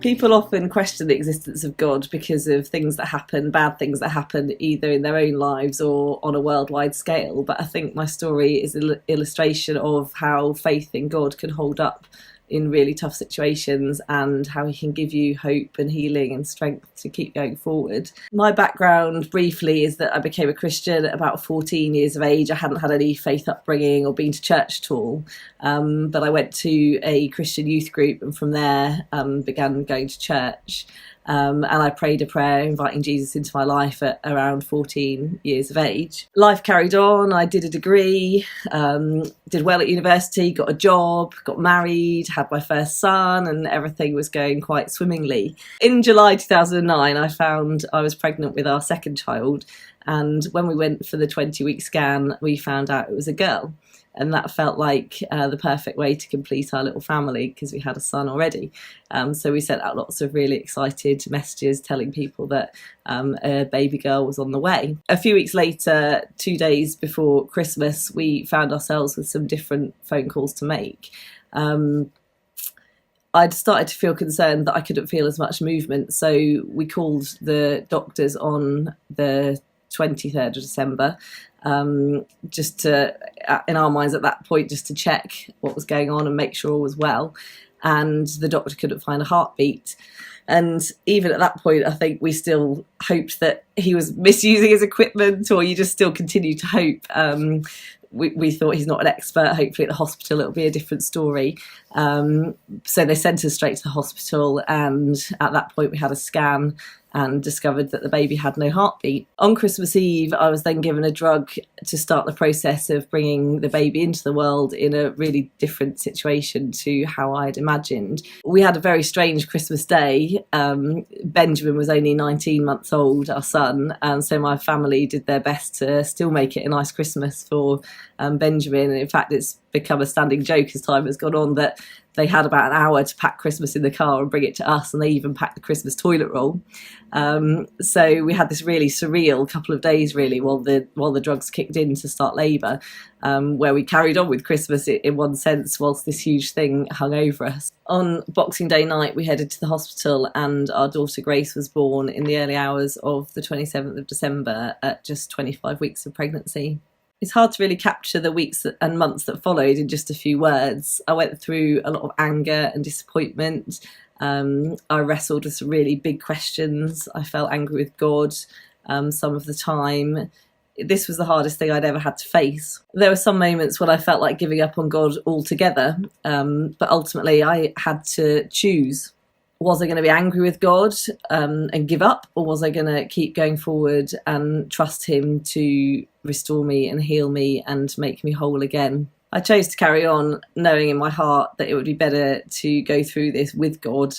People often question the existence of God because of things that happen, bad things that happen either in their own lives or on a worldwide scale. But I think my story is an illustration of how faith in God can hold up in really tough situations and how he can give you hope and healing and strength to keep going forward. My background briefly is that I became a Christian at about 14 years of age. I hadn't had any faith upbringing or been to church at all, but I went to a Christian youth group and from there began going to church. And I prayed a prayer inviting Jesus into my life at around 14 years of age. Life carried on. I did a degree, did well at university, got a job, got married, had my first son, and everything was going quite swimmingly. In July 2009, I found I was pregnant with our second child. And when we went for the 20-week scan, we found out it was a girl. And that felt like the perfect way to complete our little family because we had a son already. So we sent out lots of really excited messages telling people that a baby girl was on the way. A few weeks later, 2 days before Christmas, we found ourselves with some different phone calls to make. I'd started to feel concerned that I couldn't feel as much movement. So we called the doctors on the 23rd of December, just to, in our minds at that point, just to check what was going on and make sure all was well. And the doctor couldn't find a heartbeat. And even at that point, I think we still hoped that he was misusing his equipment, or you just still continue to hope. We thought he's not an expert. Hopefully at the hospital it'll be a different story. So they sent us straight to the hospital, and at that point we had a scan and discovered that the baby had no heartbeat. On Christmas Eve, I was then given a drug to start the process of bringing the baby into the world in a really different situation to how I'd imagined. We had a very strange Christmas day. Benjamin was only 19 months old, our son, and so my family did their best to still make it a nice Christmas for Benjamin. And in fact, it's become a standing joke as time has gone on that they had about an hour to pack Christmas in the car and bring it to us, and they even packed the Christmas toilet roll. So we had this really surreal couple of days, really, while the drugs kicked in to start labour, where we carried on with Christmas in one sense, whilst this huge thing hung over us. On Boxing Day night, we headed to the hospital, and our daughter Grace was born in the early hours of the 27th of December at just 25 weeks of pregnancy. It's hard to really capture the weeks and months that followed in just a few words. I went through a lot of anger and disappointment. I wrestled with some really big questions. I felt angry with God some of the time. This was the hardest thing I'd ever had to face. There were some moments when I felt like giving up on God altogether, but ultimately I had to choose. Was I going to be angry with God and give up, or was I going to keep going forward and trust him to restore me and heal me and make me whole again? I chose to carry on, knowing in my heart that it would be better to go through this with God,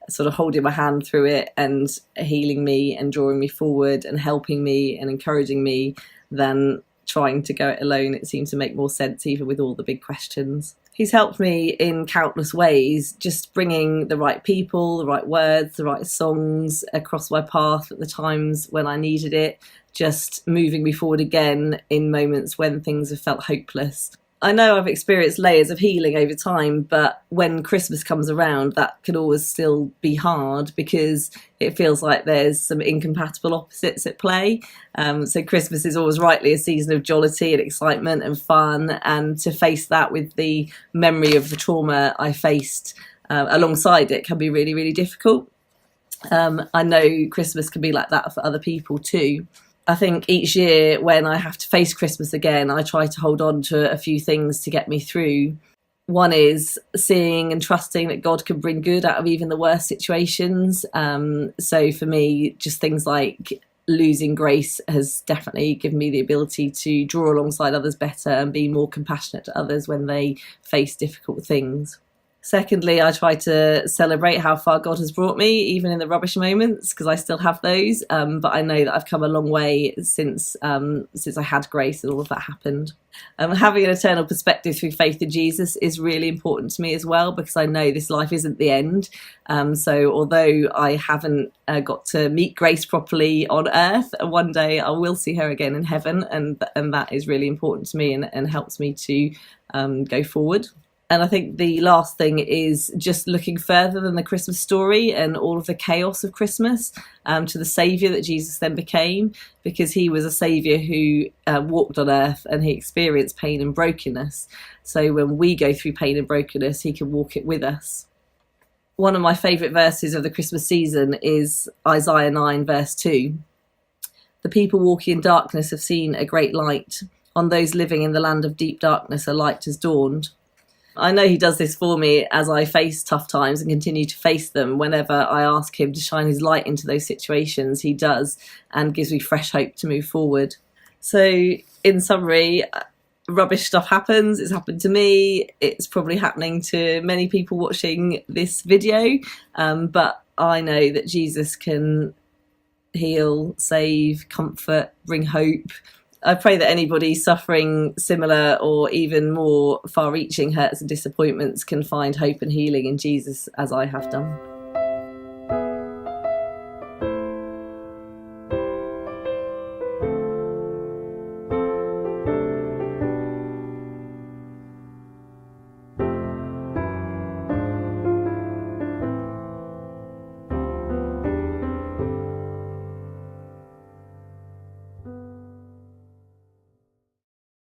sort of holding my hand through it and healing me and drawing me forward and helping me and encouraging me, than trying to go it alone. It seemed to make more sense, even with all the big questions. He's helped me in countless ways, just bringing the right people, the right words, the right songs across my path at the times when I needed it, just moving me forward again in moments when things have felt hopeless. I know I've experienced layers of healing over time, but when Christmas comes around, that can always still be hard because it feels like there's some incompatible opposites at play. So Christmas is always rightly a season of jollity and excitement and fun, and to face that with the memory of the trauma I faced alongside it can be really, really difficult. I know Christmas can be like that for other people too. I think each year when I have to face Christmas again, I try to hold on to a few things to get me through. One is seeing and trusting that God can bring good out of even the worst situations. So for me, just things like losing Grace has definitely given me the ability to draw alongside others better and be more compassionate to others when they face difficult things. Secondly, I try to celebrate how far God has brought me, even in the rubbish moments, because I still have those. But I know that I've come a long way since I had Grace and all of that happened. Having an eternal perspective through faith in Jesus is really important to me as well, because I know this life isn't the end. So although I haven't got to meet Grace properly on earth, one day I will see her again in heaven, and that is really important to me and helps me to go forward. And I think the last thing is just looking further than the Christmas story and all of the chaos of Christmas, to the saviour that Jesus then became, because he was a saviour who walked on earth and he experienced pain and brokenness. So when we go through pain and brokenness, he can walk it with us. One of my favourite verses of the Christmas season is Isaiah 9 verse 2. The people walking in darkness have seen a great light. On those living in the land of deep darkness, a light has dawned. I know he does this for me as I face tough times and continue to face them. Whenever I ask him to shine his light into those situations, he does, and gives me fresh hope to move forward. So in summary, rubbish stuff happens. It's happened to me. It's probably happening to many people watching this video. But I know that Jesus can heal, save, comfort, bring hope. I pray that anybody suffering similar or even more far-reaching hurts and disappointments can find hope and healing in Jesus as I have done.